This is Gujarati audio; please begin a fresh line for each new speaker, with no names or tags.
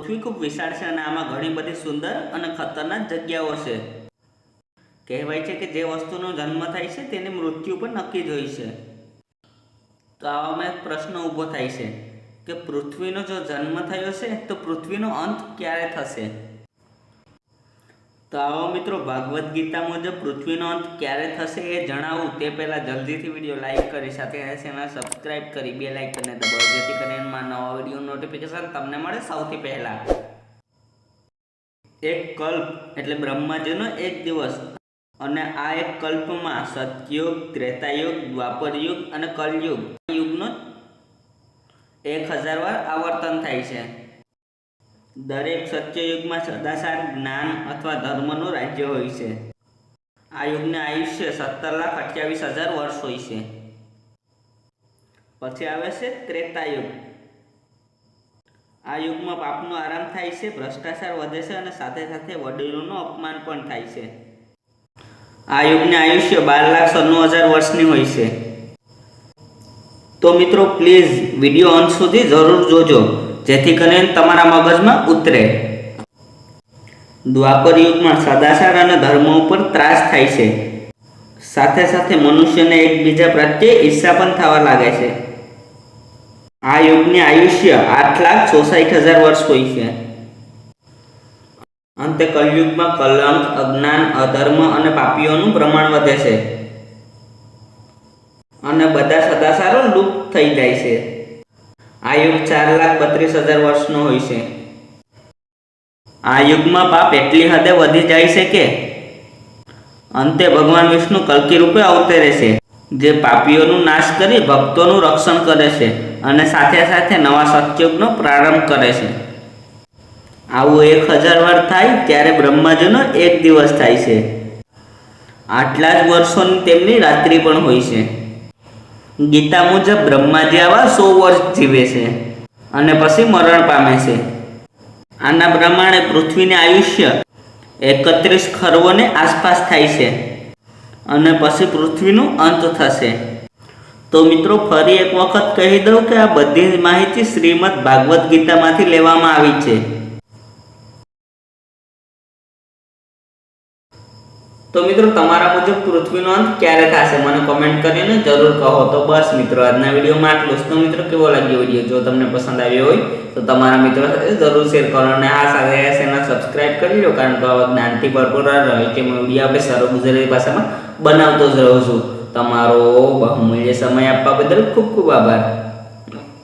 પૃથ્વી ખૂબ વિશાળ છે અને આમાં ઘણી બધી સુંદર અને ખતરનાક જગ્યાઓ છે. કહેવાય છે કે જે વસ્તુનો જન્મ થાય છે તેની મૃત્યુ પણ નક્કી જ હોય છે. તો આવામાં એક પ્રશ્ન ઊભો થાય છે કે પૃથ્વીનો જો જન્મ થયો છે તો પૃથ્વીનો અંત ક્યારે થશે? તો આવો મિત્રો, ભાગવદ્ ગીતા મુજબ પૃથ્વીનો અંત ક્યારે થશે એ જણાવું તે પહેલાં જલ્દીથી વિડીયો લાઈક કરી સાથે ચેનલ સબસ્ક્રાઈબ કરી બેલ આઇકનને દબાવો, જેથી કરીને નવા વિડીયો નોટિફિકેશન તમને મળે સૌથી પહેલાં. એક કલ્પ એટલે બ્રહ્માજીનો એક દિવસ, અને આ એક કલ્પમાં સતયુગ, ત્રેતાયુગ, દ્વાપરયુગ અને કલયુગ યુગનો 1000 વાર આવર્તન થાય છે. દરેક સત્યયુગમાં સદાચાર, જ્ઞાન અથવા ધર્મનું રાજ્ય હોય છે. આ યુગનું આયુષ્ય 17,28,000 વર્ષ હોય છે. પછી આવે છે ત્રેતાયુગ. આ યુગમાં પાપનો આરામ થાય છે, ભ્રષ્ટાચાર વધે છે અને સાથે સાથે વડીલોનું અપમાન પણ થાય છે. આ યુગનું આયુષ્ય 12,96,000 વર્ષની હોય છે. તો મિત્રો પ્લીઝ વિડીયો અંત સુધી જરૂર જોજો, જેથી કરીને તમારા મગજમાં ઉતરે. દ્વાપર યુગમાં સદાચાર અને ધર્મ ઉપર ત્રાસ થાય છે. સાથે સાથે મનુષ્યને એકબીજા પ્રત્યે ઈર્ષા પણ થવા લાગે છે. આ યુગની આયુષ્ય 8,66,000 વર્ષ હોય છે. અંતે કલયુગમાં કલંક, અજ્ઞાન, અધર્મ અને પાપીઓનું પ્રમાણ વધે છે અને બધા સદાચારો લુપ્ત થઈ જાય છે. આ યુગ 4,32,000 વર્ષનો હોય છે. આ યુગમાં પાપ એટલી હદે વધી જાય છે કે અંતે ભગવાન વિષ્ણુ કલ્કી રૂપે અવતરે છે, જે પાપીઓનું નાશ કરી ભક્તોનું રક્ષણ કરે છે અને સાથે સાથે નવા સત્યુગનો પ્રારંભ કરે છે. આવું 1000 વાર થાય ત્યારે બ્રહ્માજીનો એક દિવસ થાય છે. આટલા જ વર્ષોની તેમની રાત્રિ પણ હોય છે. ગીતા મુજબ બ્રહ્માજી આવા 100 વર્ષ જીવે છે અને પછી મરણ પામે છે. આના પ્રમાણે પૃથ્વીનું આયુષ્ય 31 ખરવોની આસપાસ થાય છે અને પછી પૃથ્વીનું અંત થશે. તો મિત્રો ફરી એક વખત કહી દઉં કે આ બધી માહિતી શ્રીમદ ભાગવદ્ ગીતામાંથી લેવામાં આવી છે. તો મિત્રો તમારા મુજબ પૃથ્વીનો અંત ક્યારે થશે મને કમેન્ટ કરીને જરૂર કહો. તો બસ મિત્રો, આજના વિડીયોમાં આટલું જ. તો મિત્રો કેવો લાગ્યો વિડીયો? જો તમને પસંદ આવ્યો હોય તો તમારા મિત્રો સાથે જરૂર શેર કરો અને આ સાથે ચેનલ સબસ્ક્રાઈબ કરી લો, કારણ કે આવા જ્ઞાનથી ભરપૂર રહે છે વિડીયો આપણે સરળ ગુજરાતી ભાષામાં બનાવતો જ રહું છું. તમારો બહુમૂલ્ય સમય આપવા બદલ ખૂબ ખૂબ આભાર.